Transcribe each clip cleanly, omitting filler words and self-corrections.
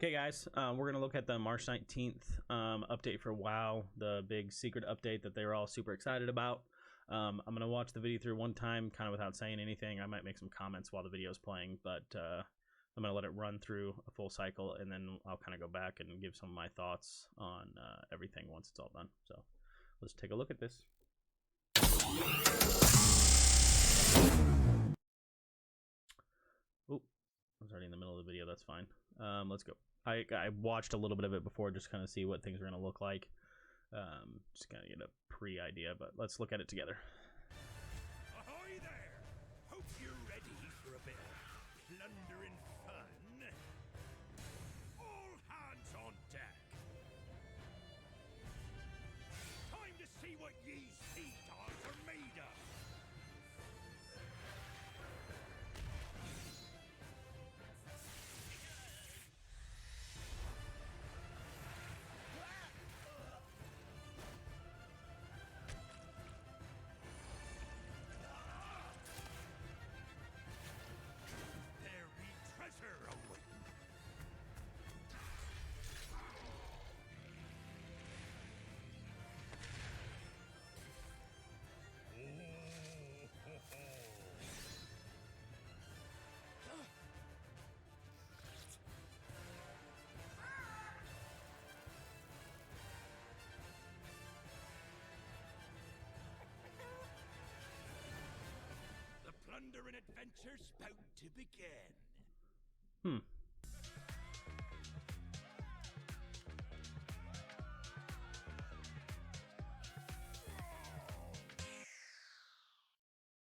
Okay, guys, we're going to look at the March 19th update for WoW, the big secret update that they were all super excited about. I'm going to watch the video through one time, kind of without saying anything. I might make some comments while the video is playing, but I'm going to let it run through a full cycle, and then I'll kind of go back and give some of my thoughts on everything once it's all done. So let's take a look at this. Oh, I was already in the middle of the video. That's fine. Let's go. I watched a little bit of it before, just kind of see what things are going to look like. Just kind of get a pre-idea, but let's look at it together. Ahoy there! Hope you're ready for a bit of plundering fun. All hands on deck. Time to see what ye sea dogs are made of. There be treasure awaiting. The plundering adventure's about to begin.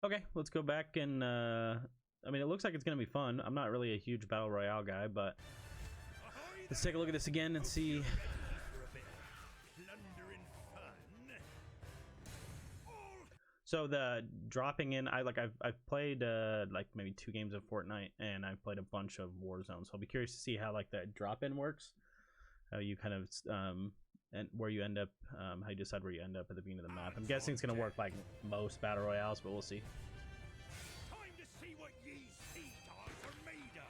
Okay, let's go back and I mean, it looks like it's gonna be fun. I'm not really a huge battle royale guy, but Ahoy let's take a look at this again and see. ready for a bit of plundering fun. All So the dropping in, I've played like maybe 2 games of Fortnite, and I've played a bunch of Warzone. So I'll be curious to see how like that drop in works, how you kind of and where you end up, how you decide where you end up at the beginning of the map. I'm guessing it's gonna work like most battle royales, but we'll see. time to see what ye sea dogs are made of.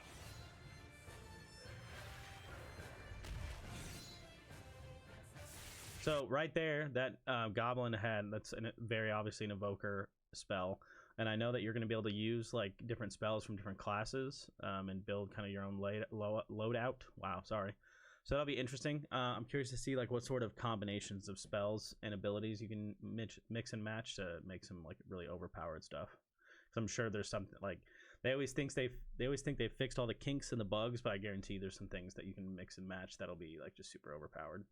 So right there, that goblin that's very obviously an evoker spell, and I know that you're going to be able to use like different spells from different classes and build kind of your own loadout. Wow, sorry. So that'll be interesting. I'm curious to see like what sort of combinations of spells and abilities you can mix and match to make some like really overpowered stuff. Because I'm sure there's something like they always think they've fixed all the kinks and the bugs, but I guarantee there's some things that you can mix and match that'll be like just super overpowered.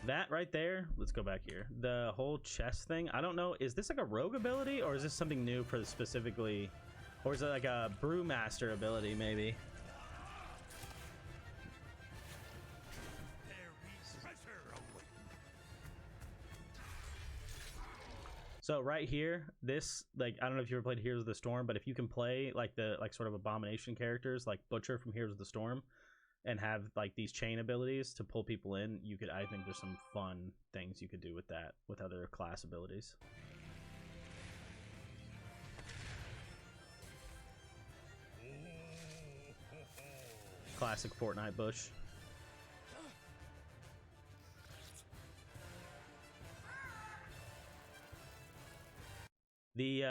That right there, let's go back here. The whole chest thing, I don't know, is this like a rogue ability or is this something new for specifically, or is it like a brewmaster ability maybe? There be treasure awaiting. So right here, this, like, I don't know if you ever played Heroes of the Storm, but if you can play like the sort of abomination characters like Butcher from Heroes of the Storm and have like these chain abilities to pull people in, you could, I think there's some fun things you could do with that with other class abilities. Classic Fortnite bush. The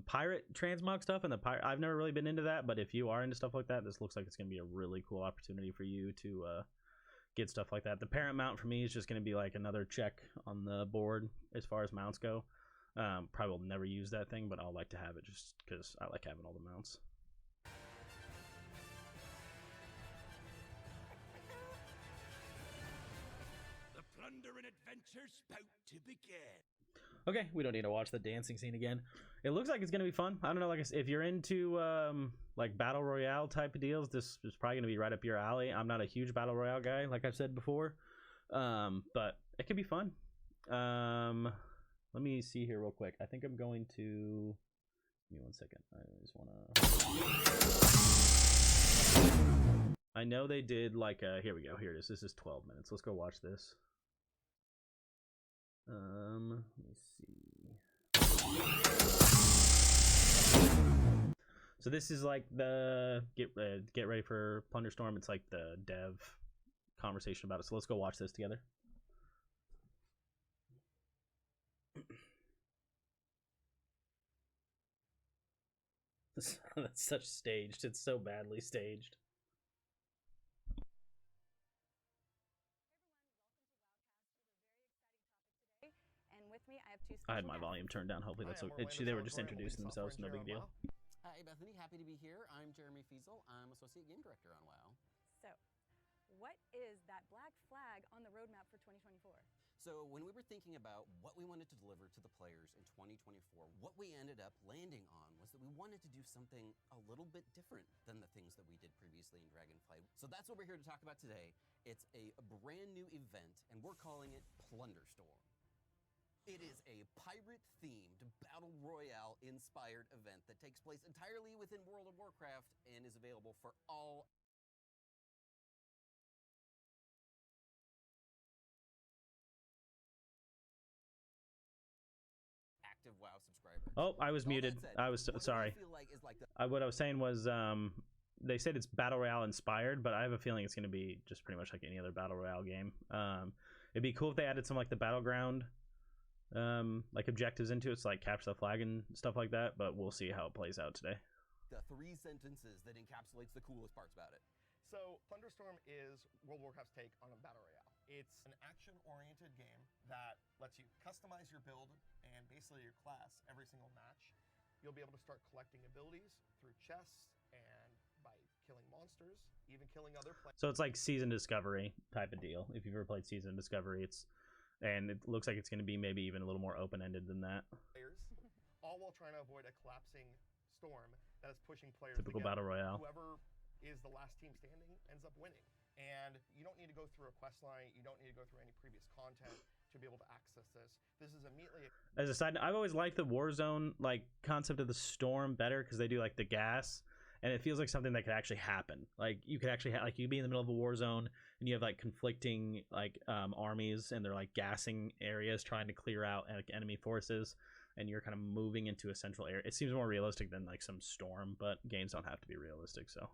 pirate transmog stuff and the pirate, I've never really been into that, but if you are into stuff like that, this looks like it's going to be a really cool opportunity for you to get stuff like that. The parent mount for me is just going to be like another check on the board as far as mounts go. Probably will never use that thing, but I'll like to have it just because I like having all the mounts. The plundering adventure's about to begin. Okay, we don't need to watch the dancing scene again. It looks like it's gonna be fun. I don't know, like if you're into like battle royale type of deals, this is probably gonna be right up your alley. I'm not a huge battle royale guy, like I've said before, but it could be fun. Let me see here real quick. I think I'm going to. Give me 1 second. I just wanna. I know they did like here we go. Here it is. This is 12 minutes. Let's go watch this. Let me So this is like the get ready for Plunderstorm. It's like the dev conversation about it. So let's go watch this together. That's such staged. It's so badly staged. And with me, I have two I had special my guests. volume turned down. Hopefully that's Hi, I'm okay. Orlando They were just Salvatore. I'm introducing lead themselves. No software big deal. engineer on WoW. Hi, Bethany. Happy to be here. I'm Jeremy Fiesel. I'm Associate Game Director on WoW. So, what is that black flag on the roadmap for 2024? So when we were thinking about what we wanted to deliver to the players in 2024, what we ended up landing on was that we wanted to do something a little bit different than the things that we did previously in Dragonflight. So that's what we're here to talk about today. It's a brand new event, and we're calling it Plunderstorm. It is a pirate-themed, battle royale-inspired event that takes place entirely within World of Warcraft and is available for all active WoW subscribers. Oh, I was All that muted. said, I was what do we sorry. feel like is like the What I was saying was they said it's battle royale inspired, but I have a feeling it's going to be just pretty much like any other battle royale game. It'd be cool if they added some like the battleground like objectives into it, so like capture the flag and stuff like that, but we'll see how it plays out today. the three sentences that encapsulates the coolest parts about it. So, Plunderstorm is World of Warcraft's take on a battle royale. It's an action-oriented game that lets you customize your build and basically your class every single match. You'll be able to start collecting abilities through chests and by killing monsters, even killing other players. So it's like Season Discovery type of deal. If you've ever played Season Discovery, and it looks like it's going to be maybe even a little more open-ended than that. All while trying to avoid a collapsing storm that is pushing players Typical together. battle royale. Whoever is the last team standing ends up winning. And you don't need to go through a quest line. You don't need to go through any previous content to be able to access this. This is immediately. As a side note, I've always liked the Warzone like concept of the storm better because they do like the gas, and it feels like something that could actually happen. Like you could actually like you be in the middle of a war zone and you have like conflicting like armies, and they're like gassing areas trying to clear out like enemy forces, and you're kind of moving into a central area. It seems more realistic than like some storm, but games don't have to be realistic, so.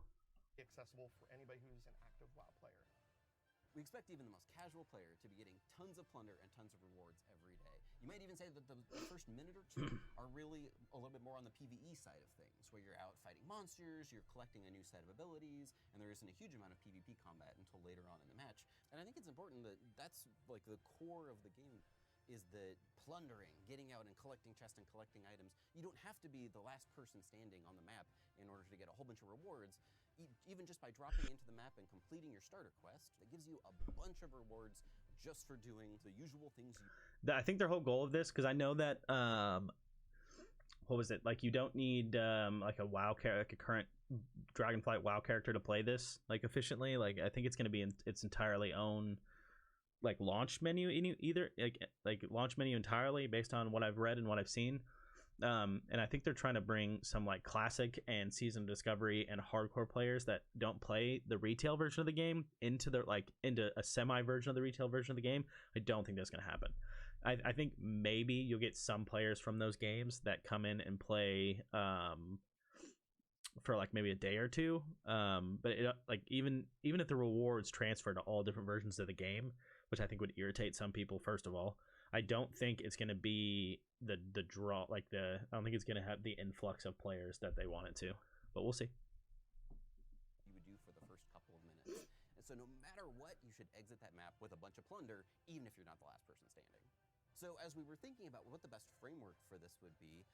Accessible for anybody who's an active WoW player. We expect even the most casual player to be getting tons of plunder and tons of rewards every day. You might even say that the first minute or two are really a little bit more on the PvE side of things, where you're out fighting monsters, you're collecting a new set of abilities, and there isn't a huge amount of PvP combat until later on in the match. And I think it's important that that's like the core of the game, is that plundering, getting out and collecting chests and collecting items, you don't have to be the last person standing on the map in order to get a whole bunch of rewards. Even just by dropping into the map and completing your starter quest, it gives you a bunch of rewards just for doing the usual things you... I think their whole goal of this, because I know that what was it, like you don't need like a WoW character, like a current Dragonflight WoW character to play this like efficiently. Like I think it's going to be its entirely own like launch menu, either like launch menu entirely based on what I've read and what I've seen. And I think they're trying to bring some like classic and season discovery and hardcore players that don't play the retail version of the game into a semi version of the retail version of the game. I don't think that's going to happen. I think maybe you'll get some players from those games that come in and play for like maybe a day or two. But like even if the rewards transfer to all different versions of the game, which I think would irritate some people, first of all, I don't think it's going to be the draw, I don't think it's going to have the influx of players that they want it to, but we'll see. You would do for the first couple of minutes. And so no matter what, you should exit that map with a bunch of plunder, even if you're not the last person standing. So as we were thinking about what the best framework for this would be,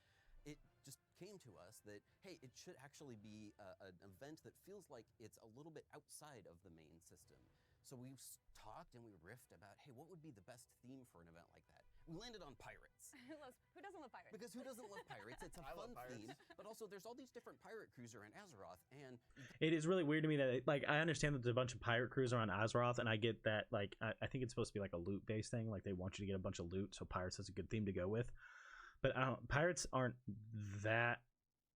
it just came to us that, hey, it should actually be an event that feels like it's a little bit outside of the main system. So we talked and we riffed about, hey, what would be the best theme for an event like that? We landed on pirates. Who doesn't love pirates? Because who doesn't love pirates? It's a fun theme, but also there's all these different pirate crews around Azeroth, and it is really weird to me that like I understand that there's a bunch of pirate crews around Azeroth, and I get that like I think it's supposed to be like a loot based thing, like they want you to get a bunch of loot, so pirates is a good theme to go with. But pirates aren't that,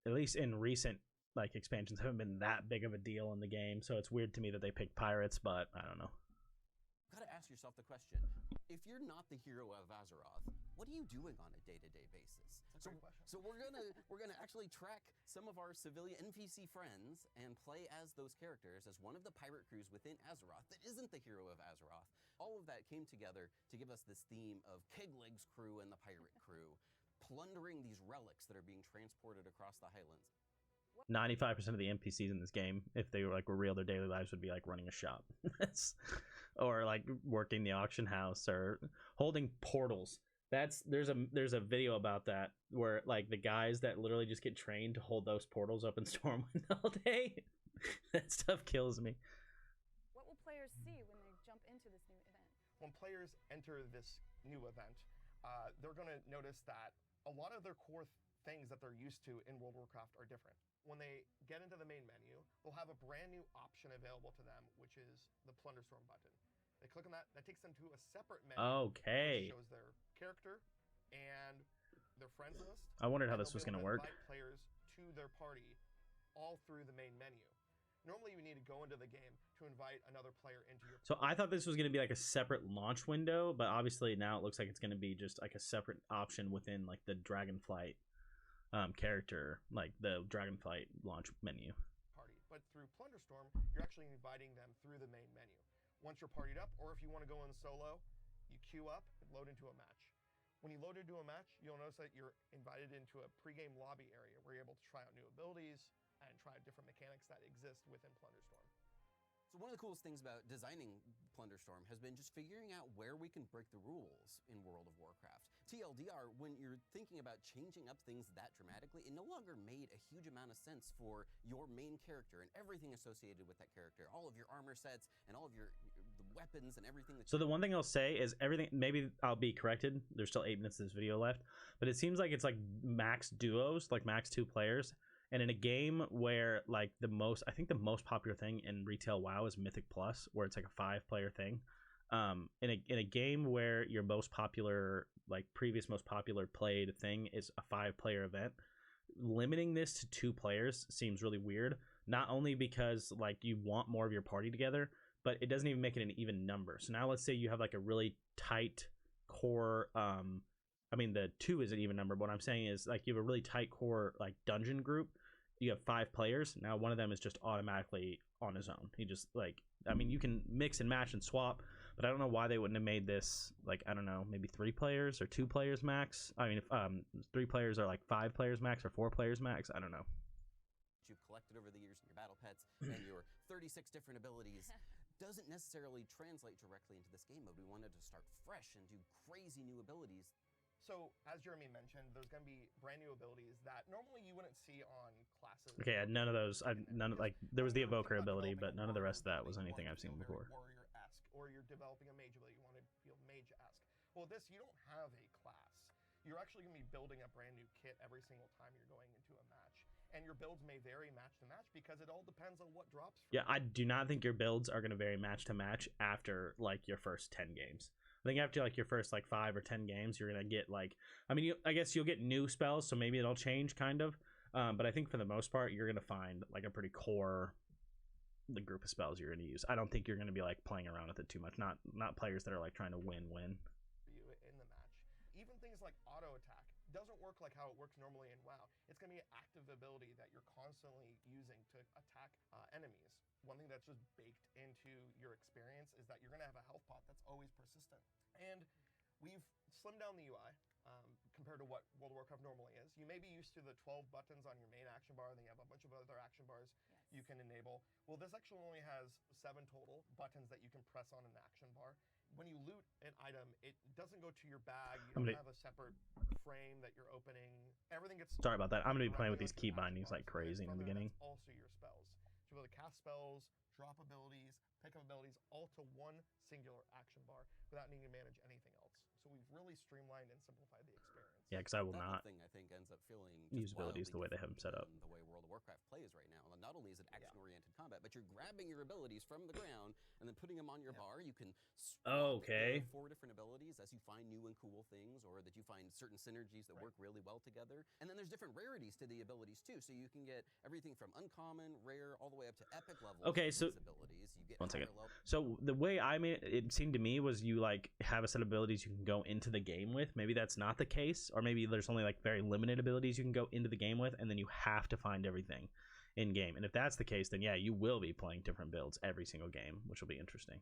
at least in recent like expansions, haven't been that big of a deal in the game, so it's weird to me that they picked pirates, but I don't know. You've got to ask yourself the question, if you're not the hero of Azeroth, what are you doing on a day-to-day basis? That's a great question. So we're gonna actually track some of our civilian NPC friends and play as those characters as one of the pirate crews within Azeroth that isn't the hero of Azeroth. All of that came together to give us this theme of Kegleg's crew and the pirate crew plundering these relics that are being transported across the Highlands. 95% of the NPCs in this game, if they were real, their daily lives would be like running a shop, or like working the auction house or holding portals. There's a video about that where like the guys that literally just get trained to hold those portals up in Stormwind all day. That stuff kills me. What will players see when they jump into this new event? When players enter this new event, they're going to notice that a lot of their core things that they're used to in World of Warcraft are different. When they get into the main menu, they'll have a brand new option available to them, which is the Plunderstorm button. They click on that, that takes them to a separate menu. Okay. Which shows their character and their friends list. I wondered how and this they'll was be going to able work. invite players to their party all through the main menu. Normally you need to go into the game to invite another player into your So I thought this was going to be like a separate launch window, but obviously now it looks like it's going to be just like a separate option within like the Dragonflight character, like the Dragonflight launch menu. party. But through Plunderstorm, you're actually inviting them through the main menu. Once you're partied up, or if you want to go in solo, you queue up and load into a match. When you load into a match, you'll notice that you're invited into a pregame lobby area where you're able to try out new abilities and try out different mechanics that exist within Plunderstorm. So one of the coolest things about designing Plunderstorm has been just figuring out where we can break the rules in World of Warcraft. TLDR, when you're thinking about changing up things that dramatically, it no longer made a huge amount of sense for your main character and everything associated with that character, all of your armor sets and all of the weapons and everything. So the one thing I'll say is everything, maybe I'll be corrected, there's still 8 minutes of this video left, but it seems like it's like max duos, like max 2 players. And in a game where like I think the most popular thing in retail WoW is Mythic Plus, where it's like a 5-player thing. In a game where your most popular, like previous most popular played thing is a 5-player event, limiting this to 2 players seems really weird. Not only because like you want more of your party together, but it doesn't even make it an even number. So now let's say you have like a really tight core. I mean, the 2 is an even number, but what I'm saying is like you have a really tight core like dungeon group. You have 5 players. Now one of them is just automatically on his own. He just like, I mean, you can mix and match and swap, but I don't know why they wouldn't have made this like, I don't know, maybe 3 players or 2 players max. I mean, if 3 players are like 5 players max or 4 players max, I don't know. You've collected over the years in your battle pets and your 36 different abilities doesn't necessarily translate directly into this game mode. We wanted to start fresh and do crazy new abilities. So, as Jeremy mentioned, there's going to be brand new abilities that normally you wouldn't see on classes. Okay, none of those. Like there was the evoker ability, but none of the rest of that was anything I've seen before. Warrior-esque, or you're developing a mage ability, you want to feel mage-esque. Well, this you don't have a class. You're actually going to be building a brand new kit every single time you're going into a match, and your builds may vary match to match because it all depends on what drops. Yeah, I do not think your builds are going to vary match to match after like your first 10 games. I think after like your first like 5 or 10 games, you're gonna get like, I mean, I guess you'll get new spells, so maybe it'll change kind of. But I think for the most part, you're gonna find like a pretty core the group of spells you're gonna use. I don't think you're gonna be like playing around with it too much. Not players that are like trying to win. For you in the match, even things like auto attack doesn't work like how it works normally in WoW. It's gonna be an active ability that you're constantly using to attack enemies. One thing that's just baked into your experience is that you're going to have a health pot that's always persistent. And we've slimmed down the UI compared to what World of Warcraft normally is. You may be used to the 12 buttons on your main action bar, then you have a bunch of other action bars you can enable. Well, this actually only has 7 total buttons that you can press on an action bar. When you loot an item, it doesn't go to your bag. You don't have a separate frame that you're opening. Everything gets... Sorry about that. I'm going to be playing with these key bindings like crazy in the beginning. Also your spells. To be able to cast spells, drop abilities, pick up abilities, all to one singular action bar without needing to manage anything else. So we've really streamlined and simplified the experience. Yeah, because I will not thing I think ends up feeling use abilities the way they have them set up. The way World of Warcraft plays right now. Not only is it action-oriented combat, but you're grabbing your abilities from the ground and then putting them on your bar. You can swap the 4 different abilities as you find new and cool things, or that you find certain synergies that work really well together. And then there's different rarities to the abilities too. So you can get everything from uncommon, rare, all the way up to epic levels. Okay, so abilities. You get one second. So the way I made it seemed to me was you like have a set of abilities you can go into the game with. Maybe that's not the case, or maybe there's only like very limited abilities you can go into the game with, and then you have to find everything in game. And if that's the case, then yeah, you will be playing different builds every single game, which will be interesting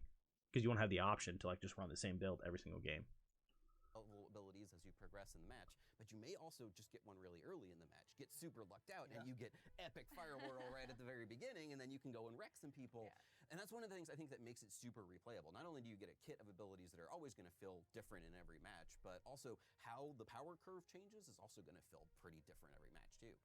because you won't have the option to like just run the same build every single game. Abilities as you progress in the match, but you may also just get one really early in the match, get super lucked out, and you get epic fire whirl right at the very beginning, and then you can go and wreck some people. And that's one of the things I think that makes it super replayable. Not only do you get a kit of abilities that are always going to feel different in every match, but also how the power curve changes is also going to feel pretty different every match too.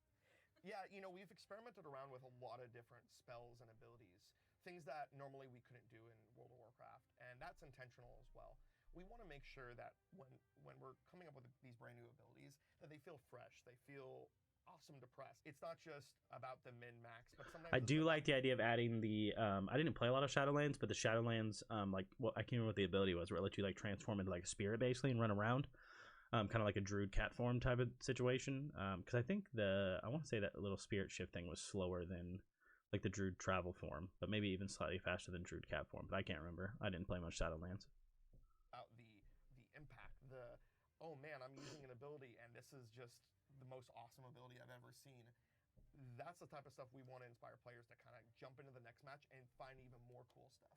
Yeah, you know, we've experimented around with a lot of different spells and abilities, things that normally we couldn't do in World of Warcraft, and that's intentional as well. We want to make sure that when we're coming up with these brand new abilities, that they feel fresh, they feel awesome to press. It's not just about the min-max, but sometimes I do like the idea of adding the I didn't play a lot of Shadowlands, but the Shadowlands like I can't remember what the ability was, where it let you like transform into like a spirit basically and run around. Kind of like a druid cat form type of situation. Because I think I want to say that little spirit shift thing was slower than like the druid travel form, but maybe even slightly faster than druid cat form. But I can't remember. I didn't play much Shadowlands. Out the impact, oh man, I'm using an ability and this is just the most awesome ability I've ever seen. That's the type of stuff we want to inspire players to kind of jump into the next match and find even more cool stuff.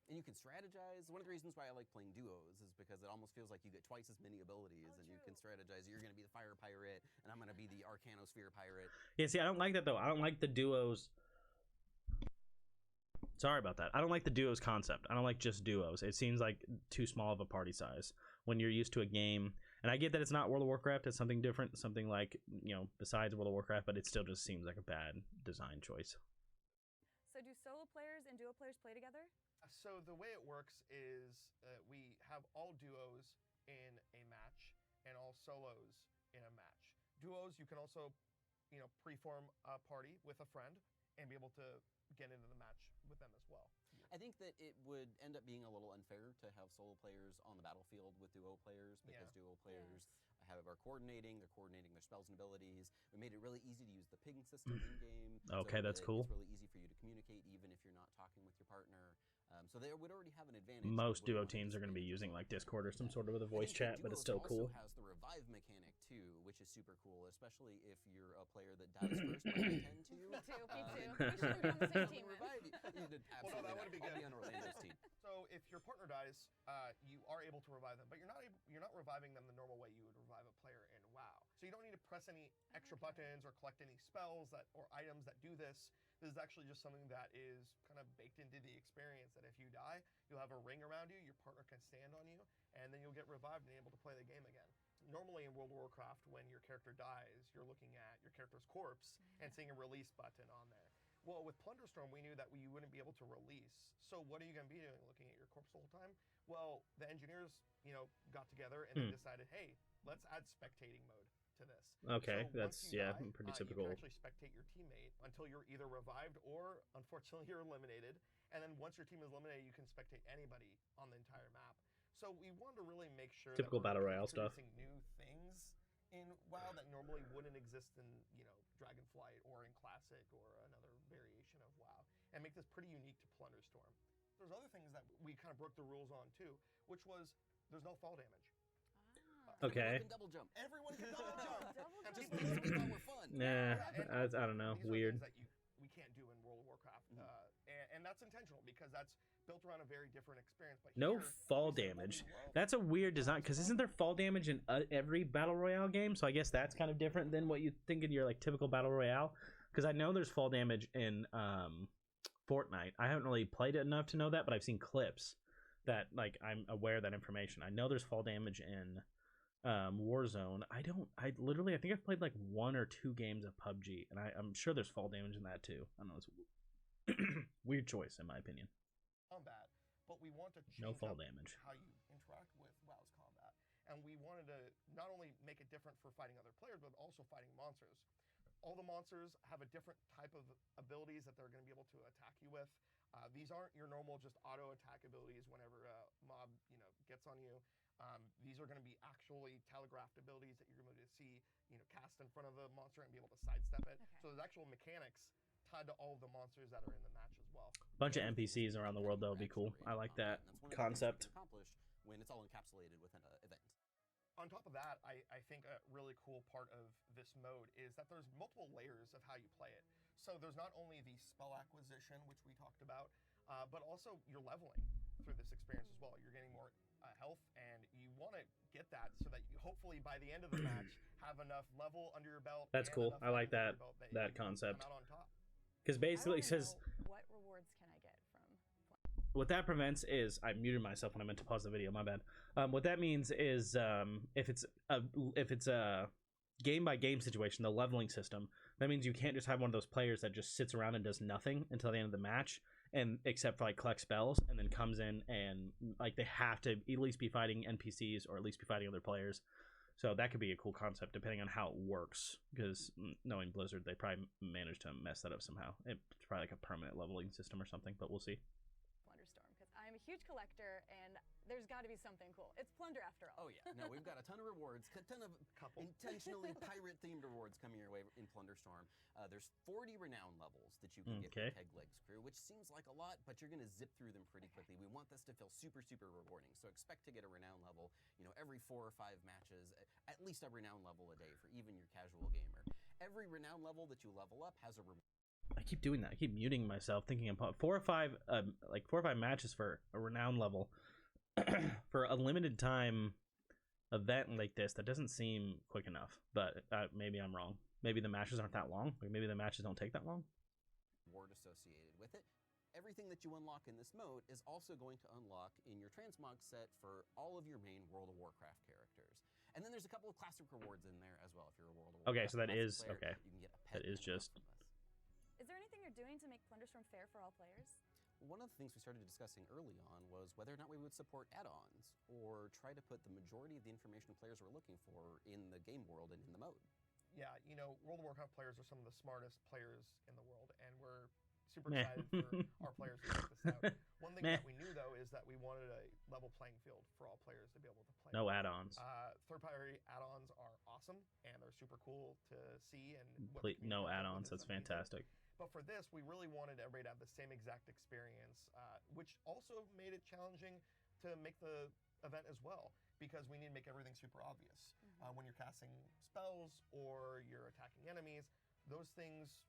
And you can strategize. One of the reasons why I like playing duos is because it almost feels like you get twice as many abilities, and you can strategize. You're going to be the fire pirate, and I'm going to be the Arcanosphere pirate. Yeah, see, I don't like that though. I don't like the duos. Sorry about that. I don't like the duos concept. I don't like just duos. It seems like too small of a party size when you're used to a game. And I get that it's not World of Warcraft. It's something different, something like, you know, besides World of Warcraft, but it still just seems like a bad design choice. So do solo players and duo players play together? So the way it works is we have all duos in a match and all solos in a match. Duos, you can also, you know, pre-form a party with a friend and be able to get into the match with them as well. I think that it would end up being a little unfair to have solo players on the battlefield with duo players, because duo players are coordinating, they're coordinating their spells and abilities. We made it really easy to use the ping system in-game. Okay, that's cool. It's really easy for you to communicate even if you're not talking with your partner. So they would already have an advantage. Most duo teams are going to be using like Discord or some sort of a voice chat, but it's still cool. It also has the revive mechanic too, which is super cool, especially if you're a player that dies first, like I tend to. Me too. We should be on the same team. Revive you. Well, no, that would be good. I'll be on Orlando's team. So if your partner dies, you are able to revive them, but you're not reviving them the normal way you would revive a player in WoW. So you don't need to press any extra buttons or collect any spells or items that do this. This is actually just something that is kind of baked into the experience, that if you die, you'll have a ring around you, your partner can stand on you, and then you'll get revived and able to play the game again. Normally in World of Warcraft, when your character dies, you're looking at your character's corpse and seeing a release button on there. Well, with Plunderstorm, we knew that you wouldn't be able to release. So what are you going to be doing, looking at your corpse the whole time? Well, the engineers, you know, got together and they decided, hey, let's add spectating mode to this. Okay, so that's pretty typical. You can actually spectate your teammate until you're either revived or, unfortunately, you're eliminated. And then once your team is eliminated, you can spectate anybody on the entire map. So we wanted to really make sure typical that battle royale stuff. New things in WoW that normally wouldn't exist in, you know, Dragonflight or in Classic or another variation of WoW, and make this pretty unique to Plunderstorm. There's other things that we kind of broke the rules on too, which was there's no fall damage. Okay. Everyone can double jump. Everyone can double jump. And just things that we thought were fun. Nah, I don't know. These Weird. are things that we can't do in World of Warcraft, and that's intentional because that's built around a very different experience. But No here, fall damage. That's a weird design, because isn't there fall damage in every battle royale game? So I guess that's kind of different than what you think in your like typical battle royale. Because I know there's fall damage in Fortnite. I haven't really played it enough to know that, but I've seen clips that like I'm aware of that information. I know there's fall damage in Warzone. I think I've played like 1 or 2 games of PUBG, and I'm sure there's fall damage in that too. I don't know, it's weird choice in my opinion. Combat, but we want to change No fall up damage. how you interact with WoW's combat, and we wanted to not only make it different for fighting other players, but also fighting monsters. All the monsters have a different type of abilities that they're going to be able to attack you with. These aren't your normal just auto attack abilities whenever a mob, you know, gets on you. These are going to be actually telegraphed abilities that you're going to see, you know, cast in front of the monster and be able to sidestep it. Okay. So there's actual mechanics tied to all of the monsters that are in the match as well. Bunch of NPCs around the world, though, would be cool. I like that concept. Accomplished when it's all encapsulated within an event. On top of that, I think a really cool part of this mode is that there's multiple layers of how you play it. So there's not only the spell acquisition, which we talked about, but also you're leveling through this experience as well. You're getting more health, and you want to get that so that you hopefully by the end of the match have enough level under your belt. That's and cool. enough I like items under that your belt that concept. come out on top. Because basically it I wanna says know, what rewards can I get from what that prevents is I muted myself when I meant to pause the video. My bad. What that means is if it's a game by game situation, the leveling system, that means you can't just have one of those players that just sits around and does nothing until the end of the match, and except for like collect spells, and then comes in and like they have to at least be fighting NPCs or at least be fighting other players. So that could be a cool concept depending on how it works, because knowing Blizzard, they probably managed to mess that up somehow. It's probably like a permanent leveling system or something, but we'll see. Plunderstorm? Because I'm a huge collector, and there's got to be something cool. It's plunder after all. Oh yeah, no, we've got a ton of rewards, a ton of intentionally pirate-themed rewards coming your way in Plunderstorm. There's 40 renown levels that you can get Okay. with Keg Legs crew, which seems like a lot, but you're going to zip through them pretty quickly. We want this to feel super, super rewarding, so expect to get a renown level, every 4 or 5 matches, at least a renown level a day for even your casual gamer. Every renown level that you level up has a reward. I keep doing that. I keep muting myself, thinking about 4 or 5 matches for a renown level for a limited time event like this. That doesn't seem quick enough, but maybe I'm wrong. Maybe the matches aren't that long. Or maybe the matches don't take that long. Reward associated with it. Everything that you unlock in this mode is also going to unlock in your transmog set for all of your main World of Warcraft characters. And then there's a couple of classic rewards in there as well if you're a World of Warcraft. Okay, so that is player, okay. You can get a pet That is and a just from this. Is there anything you're doing to make Plunderstorm fair for all players? One of the things we started discussing early on was whether or not we would support add-ons or try to put the majority of the information players were looking for in the game world and in the mode. Yeah, World of Warcraft players are some of the smartest players in the world, and we're super Meh. excited for our players to check this out. One thing Meh. that we knew, though, is that we wanted a level playing field for all players to be able to play. no add-ons. Third-party add-ons are awesome, and they're super cool to see. And what the No community add-ons. does That's is amazing. fantastic. But for this, we really wanted everybody to have the same exact experience, which also made it challenging to make the event as well, because we need to make everything super obvious. When you're casting spells or you're attacking enemies, those things,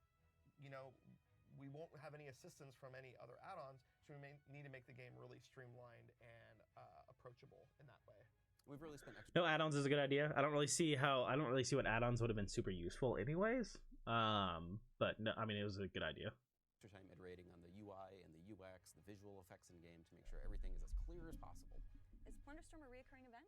we won't have any assistance from any other add-ons, so we may need to make the game really streamlined and approachable in that way. We've really spent extra No add-ons is a good idea. I don't really see what add-ons would have been super useful anyways. But no, I mean, it was a good idea. time iterating on the UI and the UX, the visual effects in game to make sure everything is as clear as possible. Is Plunderstorm a reoccurring event?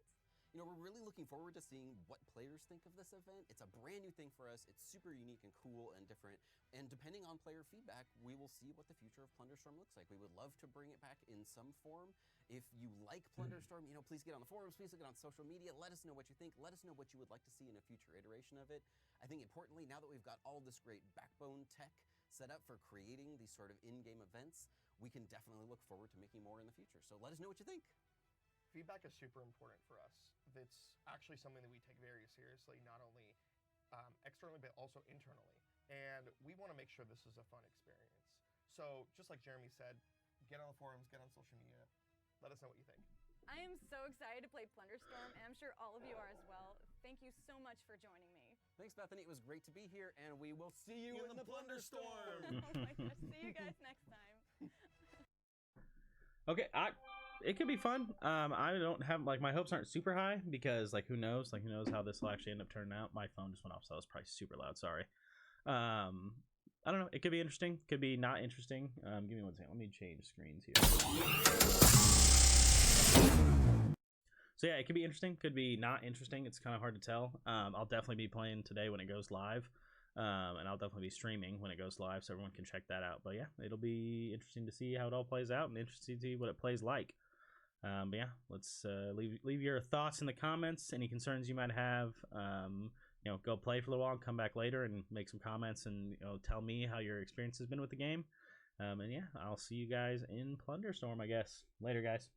We're really looking forward to seeing what players think of this event. It's a brand new thing for us. It's super unique and cool and different. And depending on player feedback, we will see what the future of Plunderstorm looks like. We would love to bring it back in some form. If you like Plunderstorm, please get on the forums, please get on social media. Let us know what you think. Let us know what you would like to see in a future iteration of it. I think importantly, now that we've got all this great backbone tech set up for creating these sort of in-game events, we can definitely look forward to making more in the future. So let us know what you think. Feedback is super important for us. It's actually something that we take very seriously, not only externally, but also internally. And we want to make sure this is a fun experience. So just like Jeremy said, get on the forums, get on social media. Let us know what you think. I am so excited to play Plunderstorm, and I'm sure all of you are as well. Thank you so much for joining me. Thanks, Bethany. It was great to be here, and we will see you in the Plunderstorm. Oh my gosh, see you guys next time. Okay, it could be fun. I don't have my hopes aren't super high because who knows how this will actually end up turning out. My phone just went off, so that was probably super loud. Sorry. I don't know. It could be interesting. Could be not interesting. Give me one second. Let me change screens here. So yeah, it could be interesting. Could be not interesting. It's kind of hard to tell. I'll definitely be playing today when it goes live. And I'll definitely be streaming when it goes live, so everyone can check that out. But yeah, it'll be interesting to see how it all plays out, and interesting to see what it plays like. But yeah, let's leave your thoughts in the comments. Any concerns you might have, go play for a little while, come back later and make some comments, and tell me how your experience has been with the game. And yeah, I'll see you guys in Plunderstorm, I guess. Later, guys.